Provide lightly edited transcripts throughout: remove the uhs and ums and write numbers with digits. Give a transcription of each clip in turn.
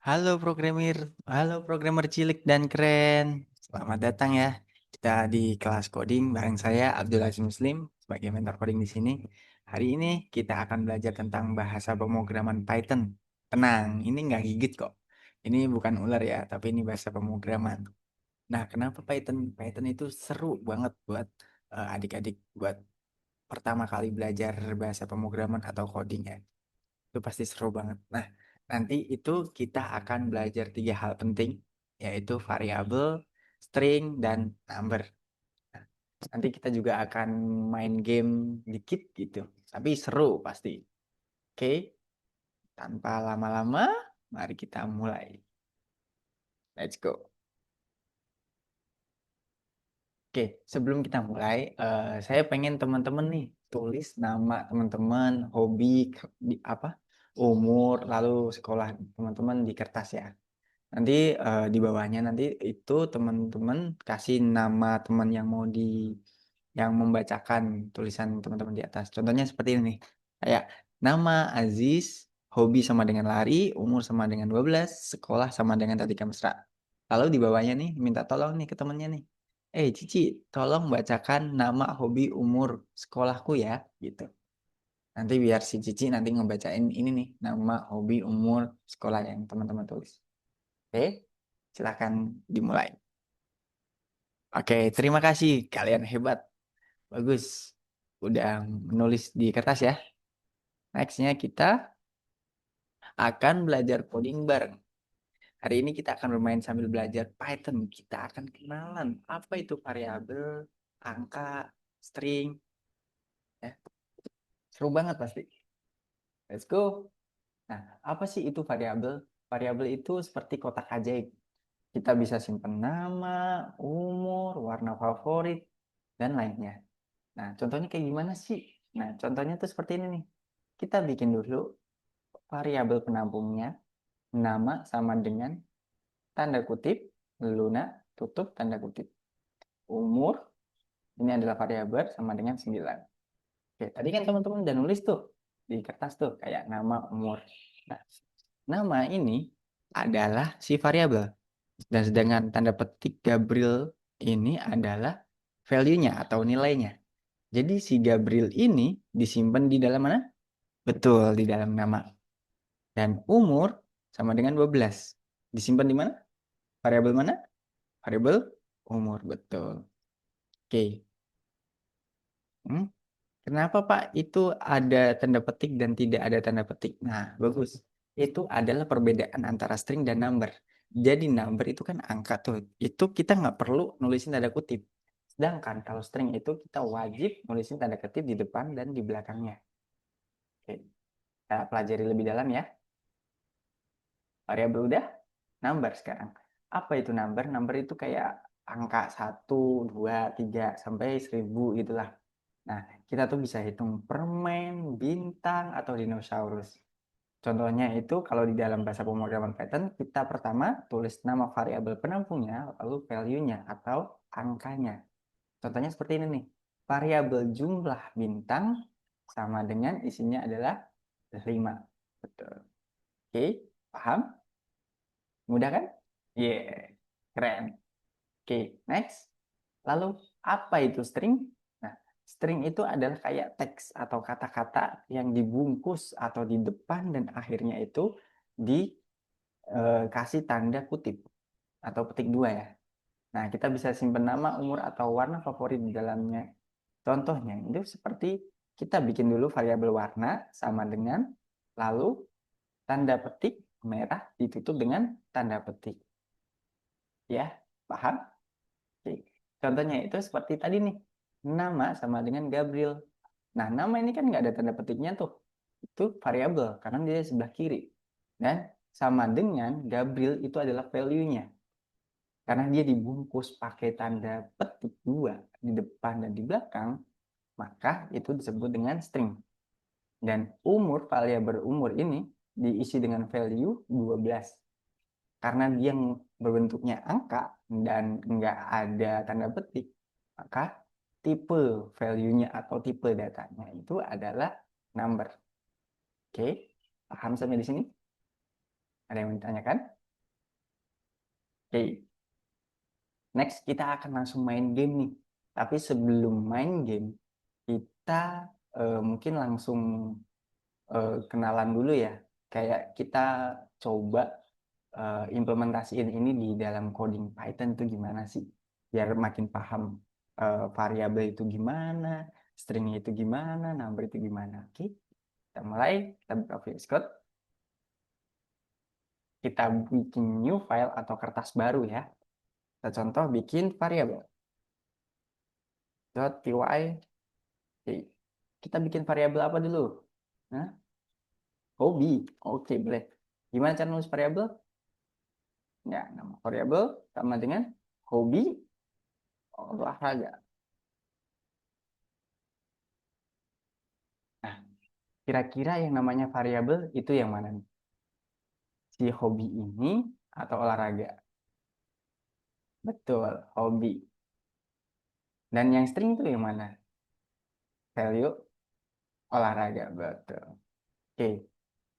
Halo programmer cilik dan keren. Selamat datang ya. Kita di kelas coding bareng saya Abdul Aziz Muslim sebagai mentor coding di sini. Hari ini kita akan belajar tentang bahasa pemrograman Python. Tenang, ini nggak gigit kok. Ini bukan ular ya, tapi ini bahasa pemrograman. Nah, kenapa Python? Python itu seru banget buat adik-adik buat pertama kali belajar bahasa pemrograman atau coding ya. Itu pasti seru banget. Nah, nanti itu kita akan belajar tiga hal penting, yaitu variabel, string, dan number. Nah, nanti kita juga akan main game dikit gitu, tapi seru pasti. Oke, tanpa lama-lama, mari kita mulai. Let's go. Oke, sebelum kita mulai, saya pengen teman-teman nih tulis nama teman-teman, hobi, apa, umur, lalu sekolah teman-teman di kertas ya. Nanti di bawahnya nanti itu teman-teman kasih nama teman yang mau yang membacakan tulisan teman-teman di atas. Contohnya seperti ini nih. Kayak nama Aziz, hobi sama dengan lari, umur sama dengan 12, sekolah sama dengan tadi mesra. Lalu di bawahnya nih minta tolong nih ke temannya nih. Cici, tolong bacakan nama, hobi, umur, sekolahku ya, gitu. Nanti biar si Cici nanti ngebacain ini nih, nama, hobi, umur, sekolah yang teman-teman tulis. Oke, silakan dimulai. Oke, terima kasih. Kalian hebat. Bagus. Udah menulis di kertas ya. Nextnya kita akan belajar coding bareng. Hari ini kita akan bermain sambil belajar Python. Kita akan kenalan apa itu variabel, angka, string. Ya. Seru banget pasti. Let's go. Nah, apa sih itu variabel? Variabel itu seperti kotak ajaib. Kita bisa simpan nama, umur, warna favorit, dan lainnya. Nah, contohnya kayak gimana sih? Nah, contohnya tuh seperti ini nih. Kita bikin dulu variabel penampungnya, nama sama dengan tanda kutip, Luna, tutup tanda kutip. Umur, ini adalah variabel sama dengan 9. Oke, tadi kan teman-teman udah nulis tuh di kertas tuh, kayak nama, umur. Nah, nama ini adalah si variabel. Dan sedangkan tanda petik Gabriel ini adalah value-nya atau nilainya. Jadi si Gabriel ini disimpan di dalam mana? Betul, di dalam nama. Dan umur sama dengan 12. Disimpan di mana? Variabel mana? Variabel umur, betul. Oke. Hmm, Kenapa Pak itu ada tanda petik dan tidak ada tanda petik? Nah, bagus. Itu adalah perbedaan antara string dan number. Jadi number itu kan angka tuh. Itu kita nggak perlu nulisin tanda kutip. Sedangkan kalau string itu kita wajib nulisin tanda kutip di depan dan di belakangnya. Oke. Kita pelajari lebih dalam ya. Variabel udah, number sekarang. Apa itu number? Number itu kayak angka 1, 2, 3, sampai 1000 gitulah. Nah, kita tuh bisa hitung permen, bintang, atau dinosaurus. Contohnya itu kalau di dalam bahasa pemrograman Python, kita pertama tulis nama variabel penampungnya, lalu value-nya atau angkanya. Contohnya seperti ini nih. Variabel jumlah bintang sama dengan isinya adalah 5. Betul. Oke, paham? Mudah kan? Yeah, keren. Oke, next. Lalu, apa itu string? Nah, string itu adalah kayak teks atau kata-kata yang dibungkus atau di depan dan akhirnya itu dikasih tanda kutip atau petik dua ya. Nah, kita bisa simpan nama, umur, atau warna favorit di dalamnya. Contohnya, itu seperti kita bikin dulu variabel warna sama dengan lalu tanda petik merah ditutup dengan tanda petik. Ya, paham? Oke. Contohnya itu seperti tadi nih. Nama sama dengan Gabriel. Nah, nama ini kan nggak ada tanda petiknya tuh. Itu variabel karena dia di sebelah kiri. Dan sama dengan Gabriel itu adalah value-nya. Karena dia dibungkus pakai tanda petik dua di depan dan di belakang, maka itu disebut dengan string. Dan umur, variabel umur ini diisi dengan value 12. Karena dia berbentuknya angka dan nggak ada tanda petik, maka tipe value-nya atau tipe datanya itu adalah number. Oke, paham sampai di sini? Ada yang mau ditanyakan? Oke, next kita akan langsung main game nih. Tapi sebelum main game, kita mungkin langsung kenalan dulu ya. Kayak kita coba implementasiin ini di dalam coding Python itu gimana sih? Biar makin paham variabel itu gimana, string itu gimana, number itu gimana. Oke, kita mulai. Kita buka VS Code. Kita bikin new file atau kertas baru ya. Kita contoh bikin variabel .py. Oke. Kita bikin variabel apa dulu? Nah, hobi. Oke, boleh. Gimana cara nulis variabel? Ya, nama variabel sama dengan hobi olahraga. Nah, kira-kira yang namanya variabel itu yang mana nih? Si hobi ini atau olahraga? Betul, hobi. Dan yang string itu yang mana? Value olahraga, betul. Oke,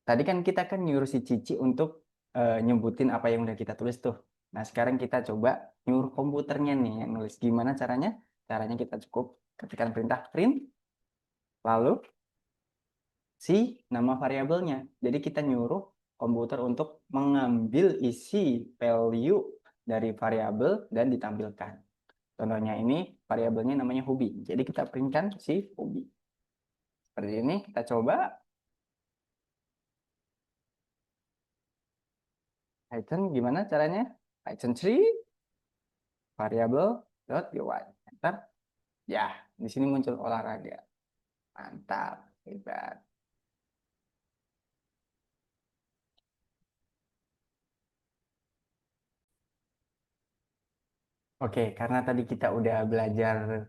tadi kan kita kan nyuruh si Cici untuk nyebutin apa yang udah kita tulis tuh. Nah, sekarang kita coba nyuruh komputernya nih yang nulis. Gimana caranya? Caranya kita cukup ketikkan perintah print, lalu si nama variabelnya. Jadi kita nyuruh komputer untuk mengambil isi value dari variabel dan ditampilkan. Contohnya ini variabelnya namanya hobi. Jadi kita printkan si hobi. Seperti ini kita coba Python gimana caranya? Python 3 variable.py. Enter. Ya, di sini muncul olahraga. Mantap, hebat. Oke, karena tadi kita udah belajar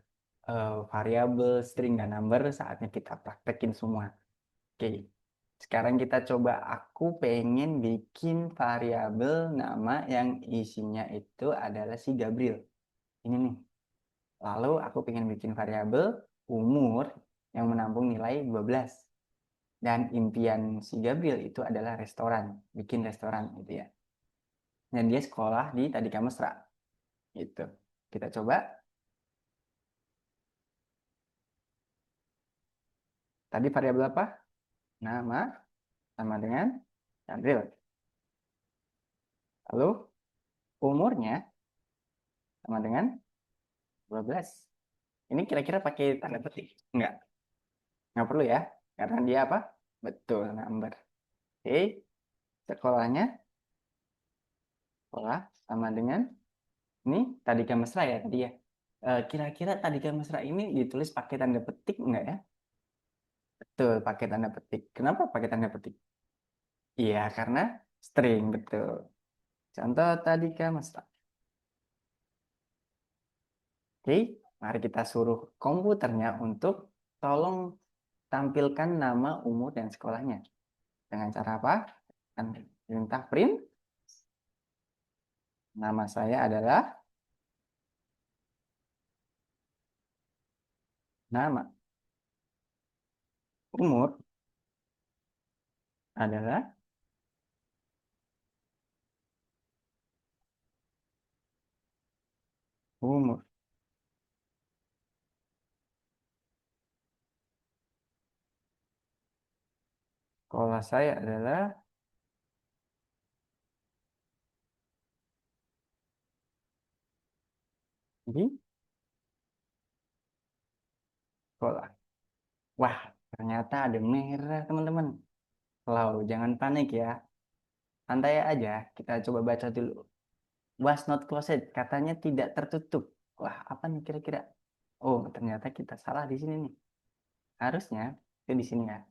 variabel, string, dan number, saatnya kita praktekin semua. Oke, sekarang kita coba. Aku pengen bikin variabel nama yang isinya itu adalah si Gabriel. Ini nih. Lalu aku pengen bikin variabel umur yang menampung nilai 12. Dan impian si Gabriel itu adalah restoran, bikin restoran gitu ya. Dan dia sekolah di Tadika Mesra. Gitu. Kita coba. Tadi variabel apa? Nama sama dengan Gabriel. Lalu umurnya sama dengan 12. Ini kira-kira pakai tanda petik? Enggak. Nggak perlu ya. Karena dia apa? Betul, number. Oke. Sekolahnya, sekolah sama dengan, ini Tadika Mesra ya tadi ya. Kira-kira Tadika Mesra ini ditulis pakai tanda petik enggak ya? Betul, pakai tanda petik. Kenapa pakai tanda petik? Iya, karena string, betul. Contoh Tadika Mesra. Oke, mari kita suruh komputernya untuk tolong tampilkan nama, umur, dan sekolahnya. Dengan cara apa? Dan perintah print. Nama saya adalah nama. Umur adalah umur. Sekolah saya adalah di sekolah. Wah, ternyata ada merah, teman-teman. Lalu, jangan panik ya. Santai aja, kita coba baca dulu. Was not closed, katanya tidak tertutup. Wah, apa nih kira-kira? Oh, ternyata kita salah di sini nih. Harusnya itu di sini ya.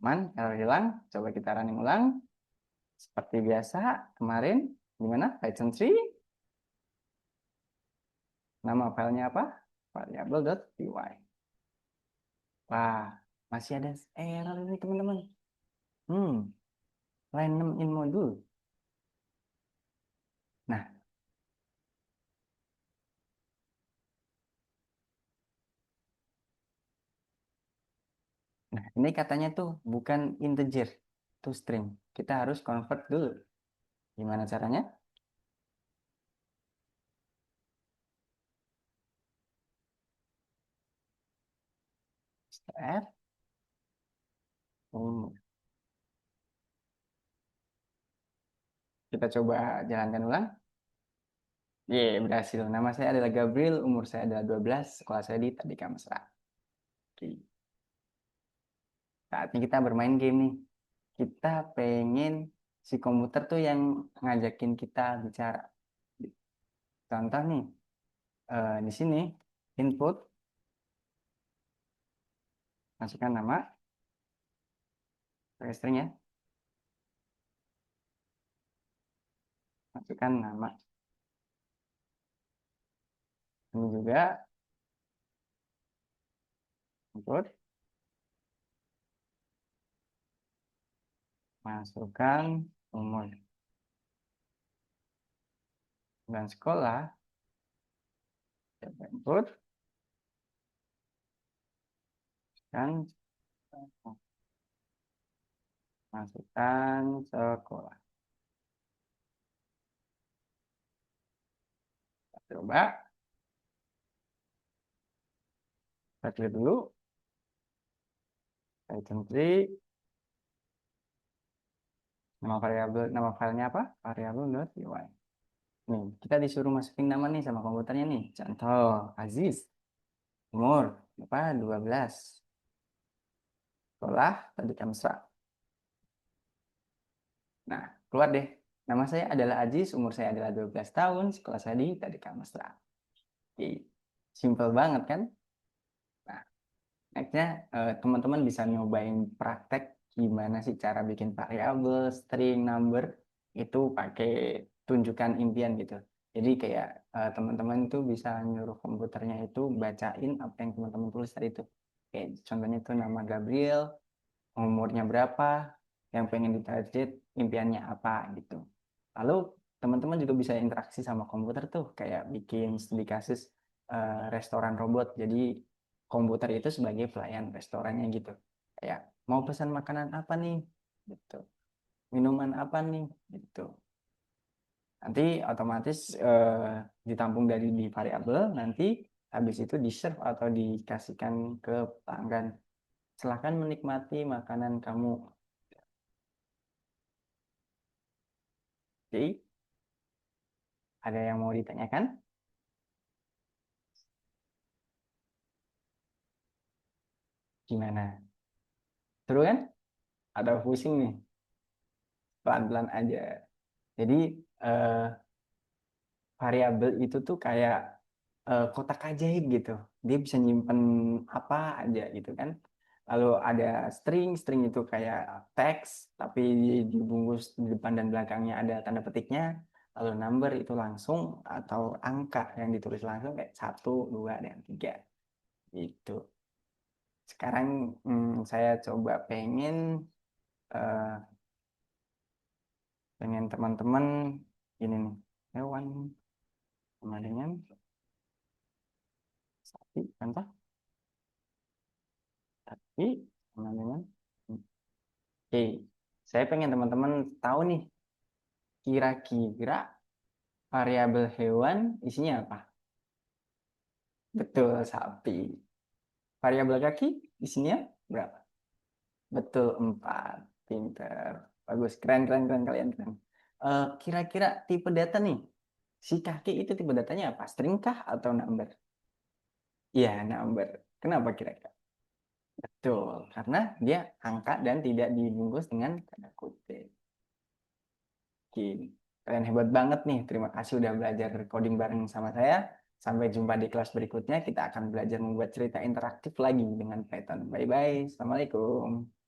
Aman, kalau hilang, coba kita running ulang. Seperti biasa, kemarin gimana? Python 3, nama filenya apa? Variable.py. Wah, masih ada error ini teman-teman. Hmm, line 6 in module. Nah, ini katanya tuh bukan integer, itu string. Kita harus convert dulu. Gimana caranya? Str. Umur. Kita coba jalankan ulang. Ye, berhasil. Nama saya adalah Gabriel, umur saya adalah 12, sekolah saya di Tadika Mesra. Oke. Saatnya kita bermain game nih. Kita pengen si komputer tuh yang ngajakin kita bicara. Contoh nih, di sini input, masukkan nama, pakai string ya, masukkan nama. Ini juga input, masukkan umur dan sekolah, input, dan masukkan sekolah. Kita coba, kita klik dulu, saya centri, nama variabel, nama filenya apa? Variabel.py. Nih, kita disuruh masukin nama nih sama komputernya nih. Contoh, Aziz, umur, berapa? 12. Sekolah, tadi Mesra. Nah, keluar deh. Nama saya adalah Aziz, umur saya adalah 12 tahun, sekolah saya di Tadika Mesra. Oke, simple banget kan? Nah, nextnya teman-teman bisa nyobain praktek gimana sih cara bikin variabel, string, number, itu pakai tunjukkan impian gitu. Jadi kayak teman-teman itu bisa nyuruh komputernya itu bacain apa yang teman-teman tulis tadi itu. Kayak contohnya itu nama Gabriel, umurnya berapa, yang pengen ditarget, impiannya apa gitu. Lalu teman-teman juga bisa interaksi sama komputer tuh, kayak bikin studi kasus restoran robot. Jadi komputer itu sebagai pelayan restorannya gitu. Kayak mau pesan makanan apa nih, gitu. Minuman apa nih, gitu. Nanti otomatis ditampung dari di variabel, nanti habis itu di serve atau dikasihkan ke pelanggan. Silahkan menikmati makanan kamu. Oke, ada yang mau ditanyakan? Gimana? Seru kan? Ada pusing nih, pelan-pelan aja. Jadi eh, variabel itu tuh kayak kotak ajaib gitu. Dia bisa nyimpen apa aja gitu kan. Lalu ada string, string itu kayak teks, tapi dibungkus di depan dan belakangnya ada tanda petiknya. Lalu number itu langsung atau angka yang ditulis langsung kayak 1, 2, dan 3 gitu. Sekarang saya coba eh, pengen teman-teman ini nih, hewan sama dengan sapi, contoh sapi sama dengan oke. Saya pengen teman-teman tahu nih, kira-kira variabel hewan isinya apa? Betul, sapi. Variabel kaki isinya berapa? Betul, 4. Pinter. Bagus, keren, keren, keren, kalian keren. Kira-kira tipe data nih, si kaki itu tipe datanya apa? String kah atau number? Iya, number. Kenapa kira-kira? Betul, karena dia angka dan tidak dibungkus dengan tanda kutip. Oke, kalian hebat banget nih. Terima kasih udah belajar coding bareng sama saya. Sampai jumpa di kelas berikutnya. Kita akan belajar membuat cerita interaktif lagi dengan Python. Bye-bye. Assalamualaikum.